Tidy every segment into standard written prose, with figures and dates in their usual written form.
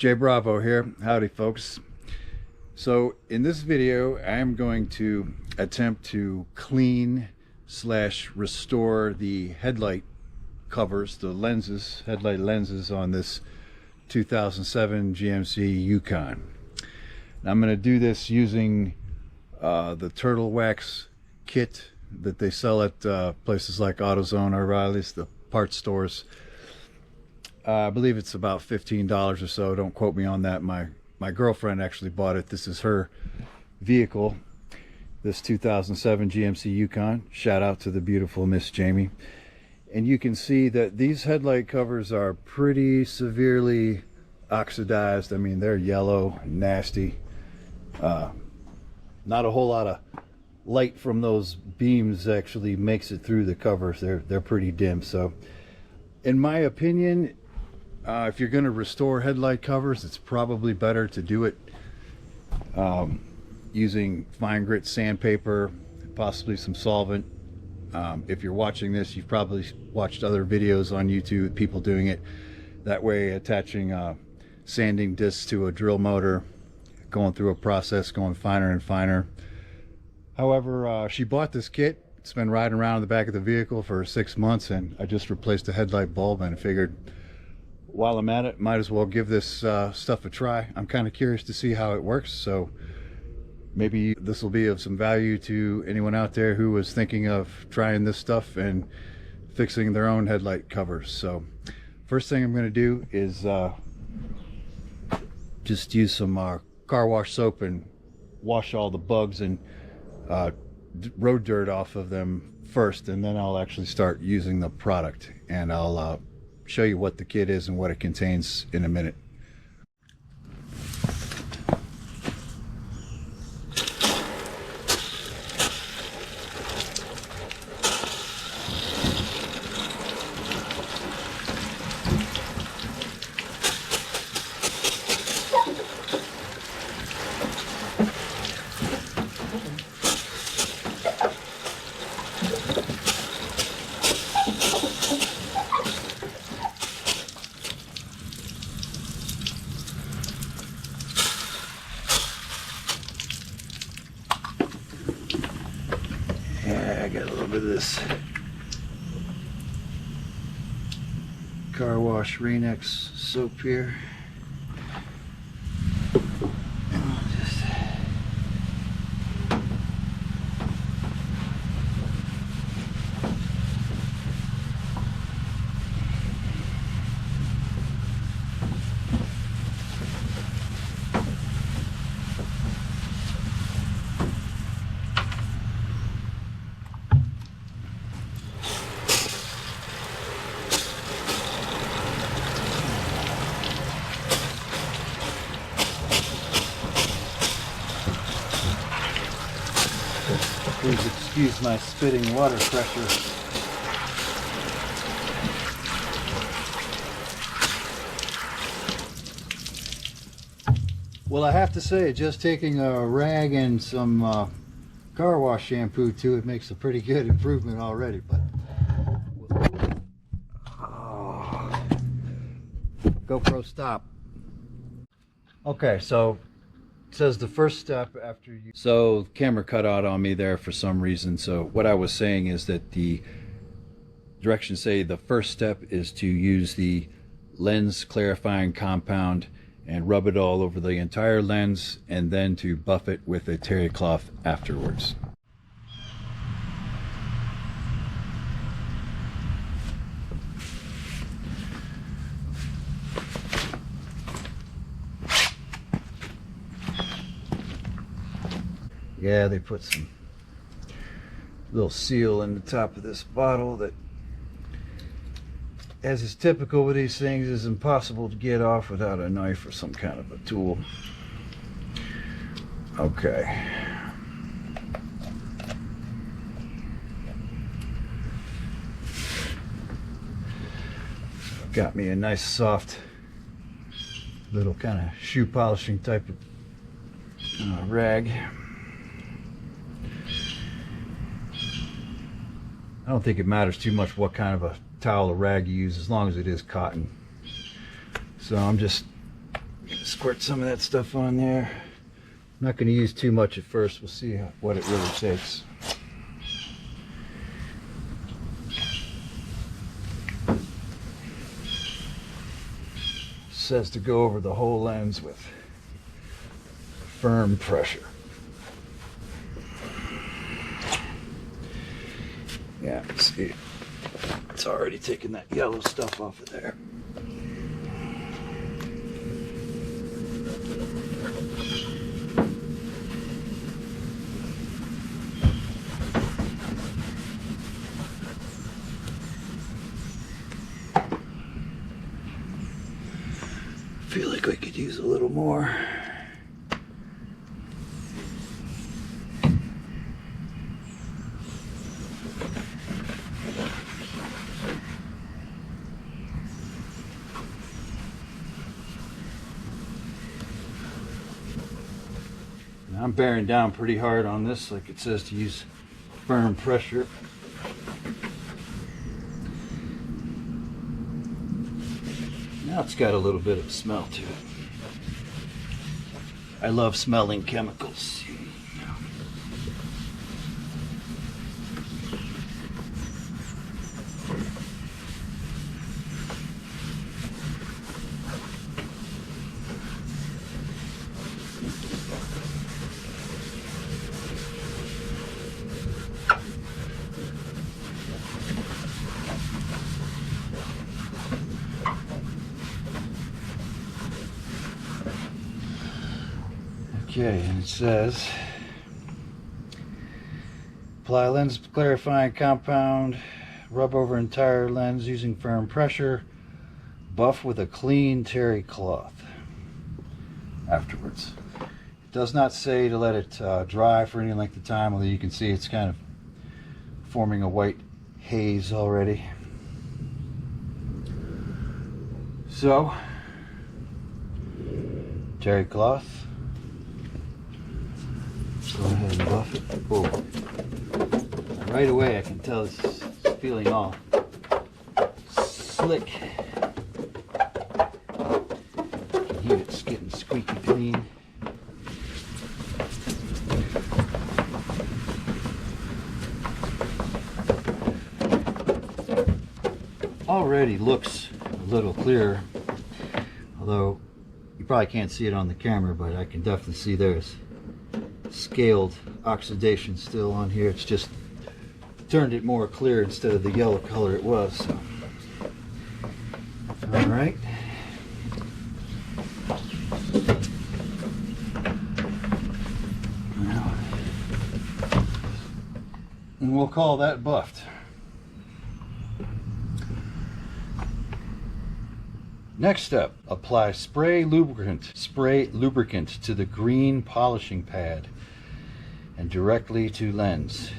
Jay Bravo here. Howdy folks. So in this video I'm going to attempt to clean / restore the headlight covers, the lenses, headlight lenses on this 2007 GMC Yukon. Now, I'm going to do this using the TurtleWax kit that they sell at places like AutoZone or O'Reilly's, the parts stores. I believe it's about $15 or so. Don't quote me on that. My girlfriend actually bought it. This is her vehicle, this 2007 GMC Yukon. Shout out to the beautiful Miss Jamie. And you can see that these headlight covers are pretty severely oxidized. I mean, they're yellow, nasty. Not a whole lot of light from those beams actually makes it through the covers. They're pretty dim. So in my opinion, if you're going to restore headlight covers, it's probably better to do it using fine grit sandpaper, possibly some solvent. If you're watching this, you've probably watched other videos on YouTube, people doing it that way, attaching sanding discs to a drill motor, going through a process, going finer and finer. However, she bought this kit. It's been riding around in the back of the vehicle for 6 months, and I just replaced the headlight bulb, and I figured while I'm at it, might as well give this stuff a try. I'm kind of curious to see how it works, so maybe this will be of some value to anyone out there who was thinking of trying this stuff and fixing their own headlight covers. So first thing I'm going to do is just use some car wash soap and wash all the bugs and road dirt off of them first, and then I'll actually start using the product, and I'll show you what the kit is and what it contains in a minute. I got a little bit of this car wash Rain-X soap here. And I'll just please excuse my spitting water pressure. Well, I have to say, just taking a rag and some car wash shampoo to it makes a pretty good improvement already. But GoPro stop. Okay, so it says the first step after you... So camera cut out on me there for some reason. So what I was saying is that the directions say the first step is to use the lens clarifying compound and rub it all over the entire lens, and then to buff it with a terry cloth afterwards. Yeah, they put some little seal in the top of this bottle that, as is typical with these things, is impossible to get off without a knife or some kind of a tool. Okay. Got me a nice soft little kind of shoe polishing type of rag. I don't think it matters too much what kind of a towel or rag you use, as long as it is cotton. So I'm just Squirt some of that stuff on there. I'm not going to use too much at first. We'll see what it really takes. It says to go over the whole lens with firm pressure. Yeah, see, it's already taking that yellow stuff off of there. I feel like we could use a little more. Now I'm bearing down pretty hard on this, like it says to use firm pressure. Now it's got a little bit of smell to it. I love smelling chemicals. Okay, and it says, apply lens clarifying compound, rub over entire lens using firm pressure, buff with a clean terry cloth afterwards. It does not say to let it dry for any length of time, although you can see it's kind of forming a white haze already. So, terry cloth. Go ahead and buff it. Oh. Right away I can tell it's feeling all slick. I can hear it's getting squeaky clean. Already looks a little clearer, although you probably can't see it on the camera, but I can definitely see there's scaled oxidation still on here. It's just turned it more clear instead of the yellow color it was. So. All right. Now, and we'll call that buffed. Next step, apply spray lubricant to the green polishing pad and directly to lens.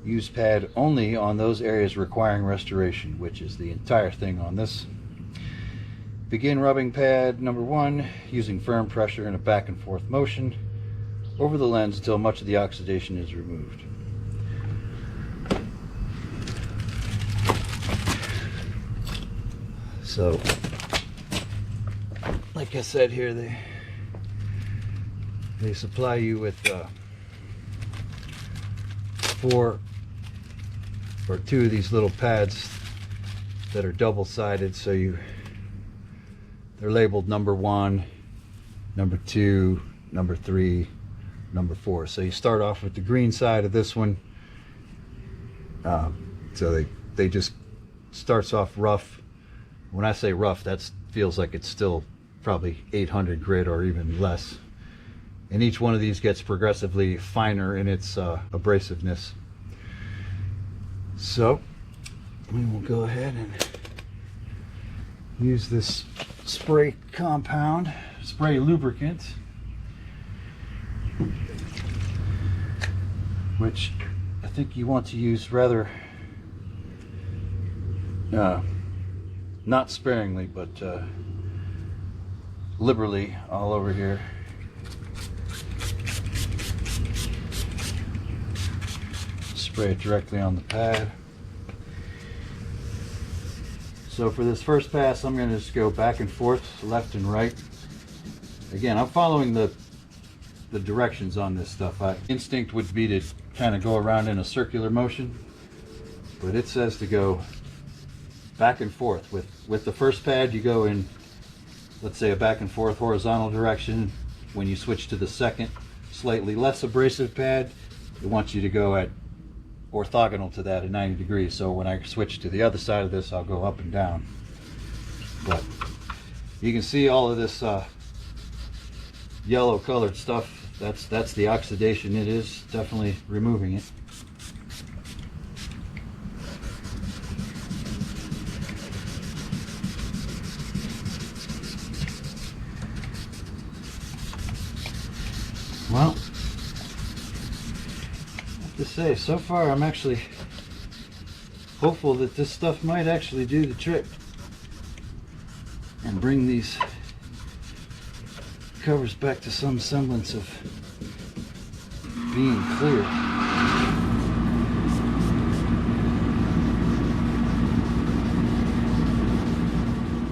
Use pad only on those areas requiring restoration, which is the entire thing on this. Begin rubbing pad number 1 using firm pressure in a back and forth motion over the lens until much of the oxidation is removed. So, like I said here, they supply you with 4 or 2 of these little pads that are double-sided, so they're labeled number 1, number 2, number 3, number 4. So you start off with the green side of this one. So they just starts off rough. When I say rough, that feels like it's still probably 800 grit or even less. And each one of these gets progressively finer in its abrasiveness. So we will go ahead and use this spray lubricant, which I think you want to use rather not sparingly, but liberally all over here. Spray it directly on the pad. So for this first pass, I'm going to just go back and forth, left and right, Again, I'm following the directions on this stuff. Instinct would be to kind of go around in a circular motion, but it says to go back and forth. With the first pad, you go in, let's say, a back and forth horizontal direction. When you switch to the second, slightly less abrasive pad, it wants you to go at orthogonal to that at 90 degrees. So when I switch to the other side of this, I'll go up and down. But you can see all of this yellow colored stuff. That's the oxidation. It is definitely removing it. Well, I have to say, so far I'm actually hopeful that this stuff might actually do the trick and bring these covers back to some semblance of being clear.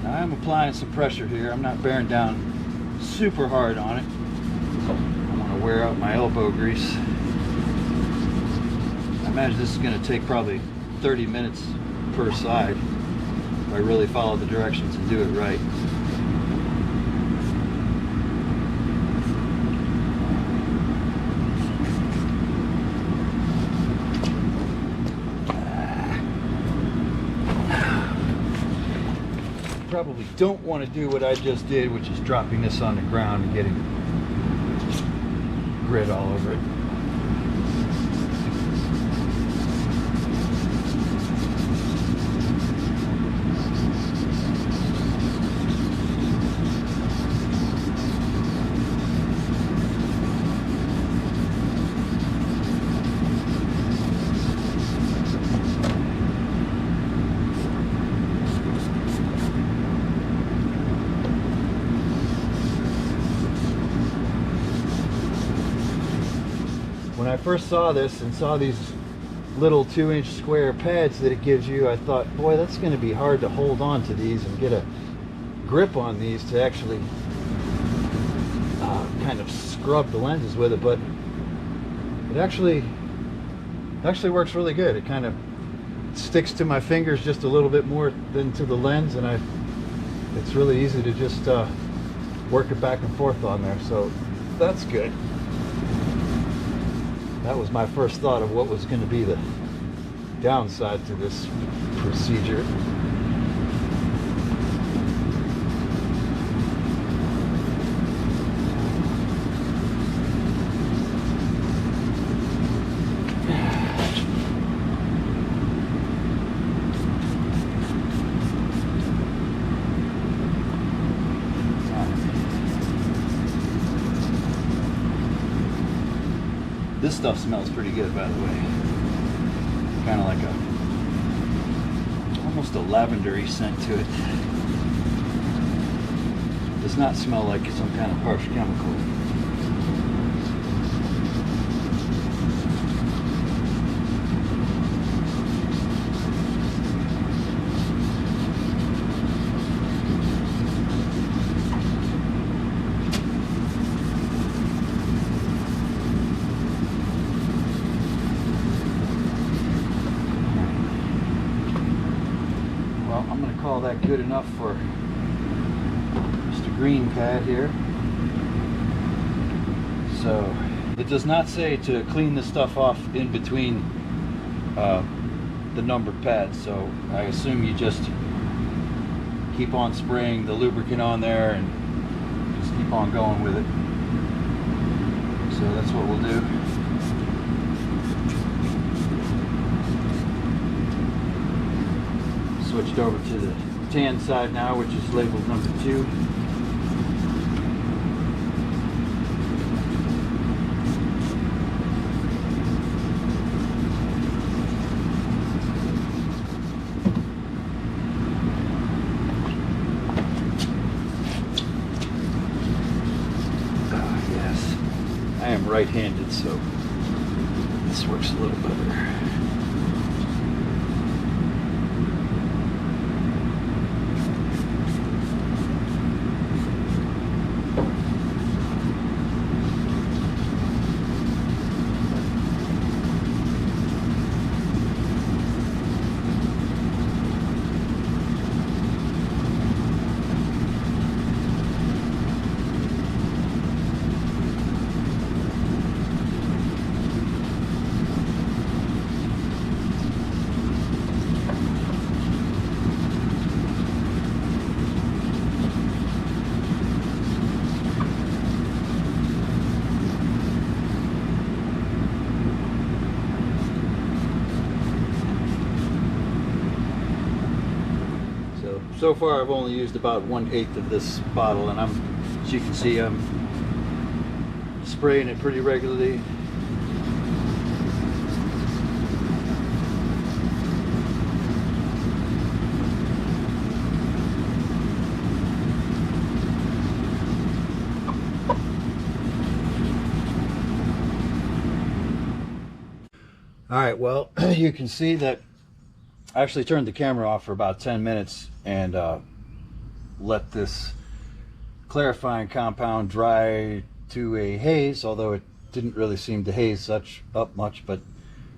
Now I'm applying some pressure here. I'm not bearing down super hard on it. I want to wear out my elbow grease. I imagine this is going to take probably 30 minutes per side if I really follow the directions and do it right. Probably don't want to do what I just did, which is dropping this on the ground and getting grit all over it. When I first saw this and saw these little 2-inch square pads that it gives you, I thought, boy, that's going to be hard to hold on to these and get a grip on these to actually kind of scrub the lenses with it. But it actually works really good. It kind of sticks to my fingers just a little bit more than to the lens, and it's really easy to just work it back and forth on there. So that's good. That was my first thought of what was going to be the downside to this procedure. This stuff smells pretty good, by the way. Kind of like almost a lavendery scent to it. Does not smell like some kind of harsh chemical. I'm going to call that good enough for Mr. Green pad here. So it does not say to clean this stuff off in between the numbered pads, so I assume you just keep on spraying the lubricant on there and just keep on going with it. So that's what we'll do. Switched over to the tan side now, which is labeled number 2. Yes, I am right-handed, so this works a little better. So far I've only used about 1/8 of this bottle, and as you can see, I'm spraying it pretty regularly. All right, well, you can see that I actually turned the camera off for about 10 minutes and let this clarifying compound dry to a haze, although it didn't really seem to haze up much, but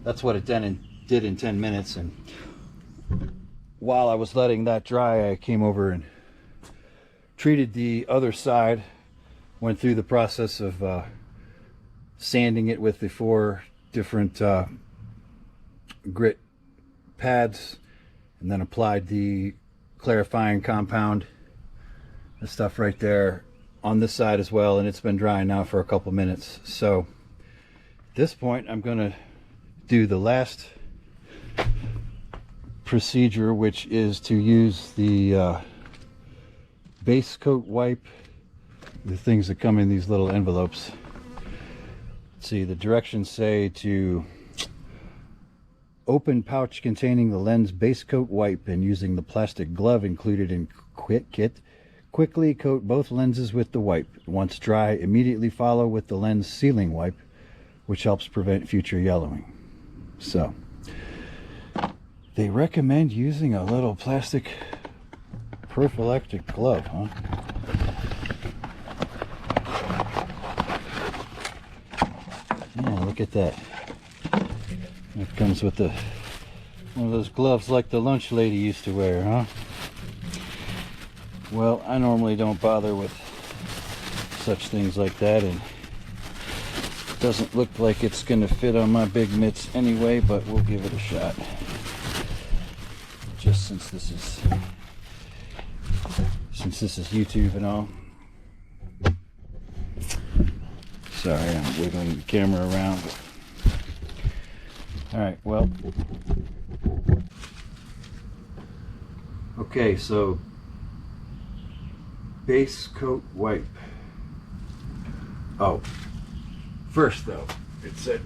that's what it did in 10 minutes. And while I was letting that dry, I came over and treated the other side, went through the process of sanding it with the 4 different grit pads, and then applied the clarifying compound, the stuff right there, on this side as well, and it's been drying now for a couple minutes. So at this point I'm going to do the last procedure, which is to use the base coat wipe, the things that come in these little envelopes. Let's see, the directions say to open pouch containing the lens base coat wipe, and using the plastic glove included in kit, quickly coat both lenses with the wipe. Once dry, immediately follow with the lens sealing wipe, which helps prevent future yellowing. So they recommend using a little plastic prophylactic glove, huh? Yeah, look at that. It comes with one of those gloves like the lunch lady used to wear, huh? Well, I normally don't bother with such things like that, and it doesn't look like it's going to fit on my big mitts anyway, but we'll give it a shot. Just since this is YouTube and all. Sorry, I'm wiggling the camera around. Alright, well, okay, so base coat wipe. Oh, first though, it said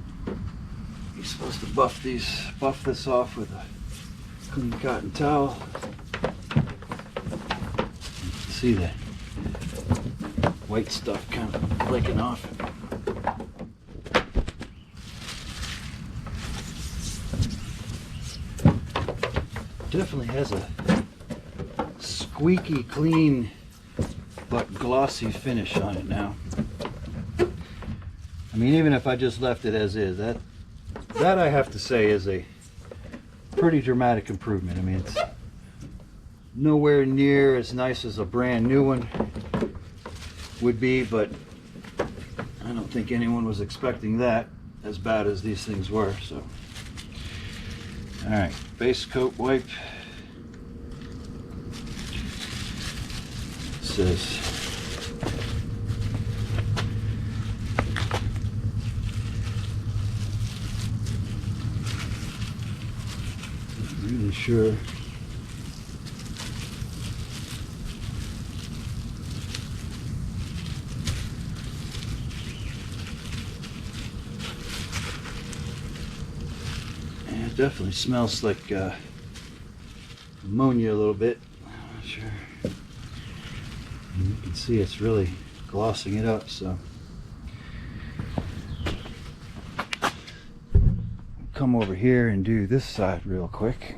you're supposed to buff this off with a clean cotton towel. You can see the white stuff kind of flaking off. Definitely has a squeaky clean but glossy finish on it now. I mean, even if I just left it as is, that I have to say is a pretty dramatic improvement. I mean, it's nowhere near as nice as a brand new one would be, but I don't think anyone was expecting that, as bad as these things were. So alright, base coat wipe. It says not really sure. Definitely smells like ammonia a little bit. I'm not sure. And you can see it's really glossing it up. So come over here and do this side real quick.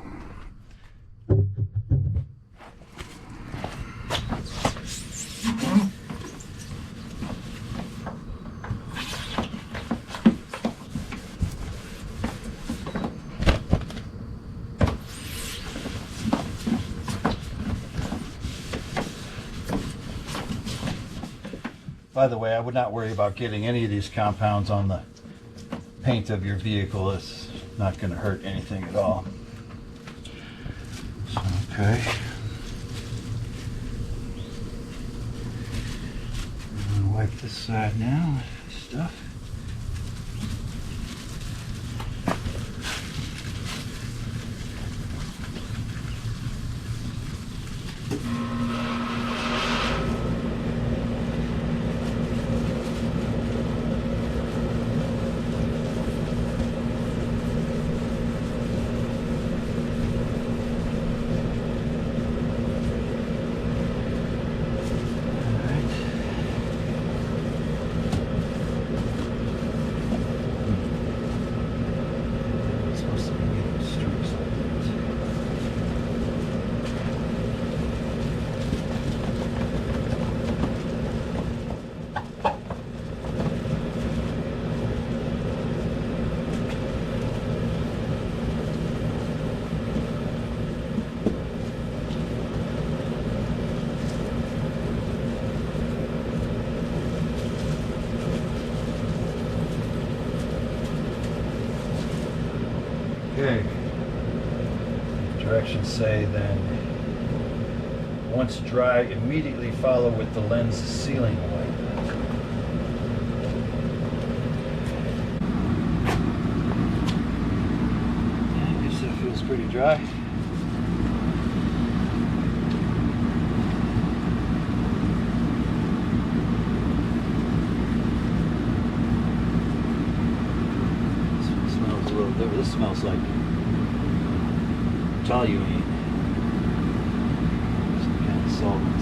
By the way, I would not worry about getting any of these compounds on the paint of your vehicle. It's not going to hurt anything at all. So, okay. I'm going to wipe this side now with stuff. Okay. Directions say then, once dry, immediately follow with the lens sealing wipe. I guess that feels pretty dry. This smells like toluene, some kind of solvent.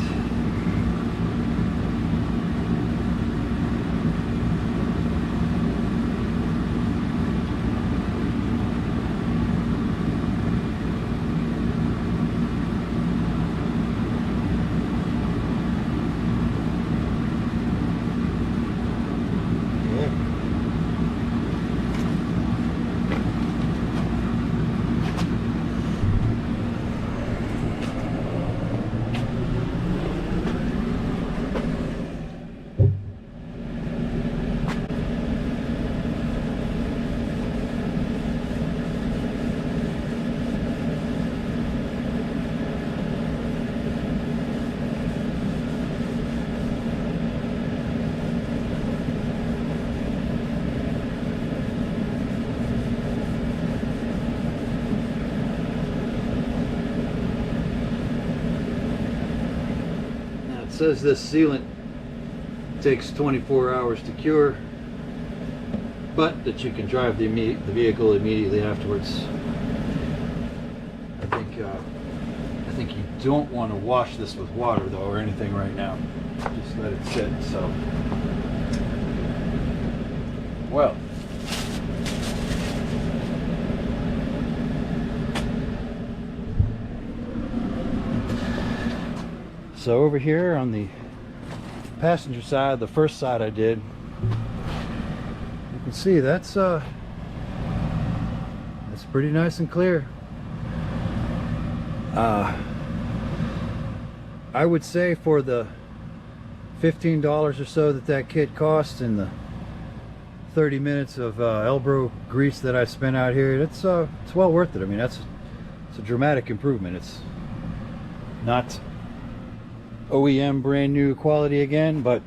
It says this sealant takes 24 hours to cure, but that you can drive the vehicle immediately afterwards. I think you don't want to wash this with water though, or anything right now. Just let it sit. So, well. So over here on the passenger side, the first side I did, you can see that's pretty nice and clear. I would say for the $15 or so that kit cost and the 30 minutes of elbow grease that I spent out here, it's well worth it. I mean, it's a dramatic improvement. It's not OEM brand new quality again, but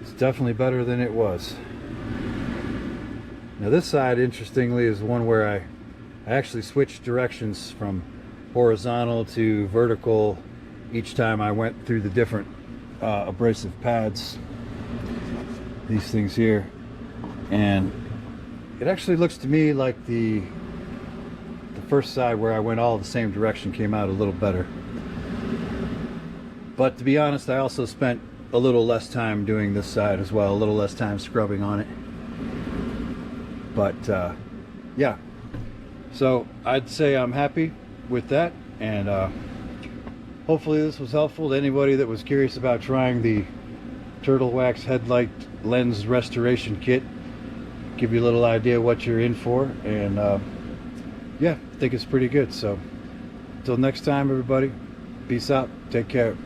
it's definitely better than it was. Now this side, interestingly, is one where I actually switched directions from horizontal to vertical each time I went through the different abrasive pads, these things here, and it actually looks to me like the first side where I went all the same direction came out a little better. But to be honest, I also spent a little less time doing this side as well, a little less time scrubbing on it. But yeah, so I'd say I'm happy with that, and hopefully this was helpful to anybody that was curious about trying the TurtleWax Headlight Lens Restoration Kit. Give you a little idea what you're in for, and yeah, I think it's pretty good. So until next time, everybody, peace out, take care.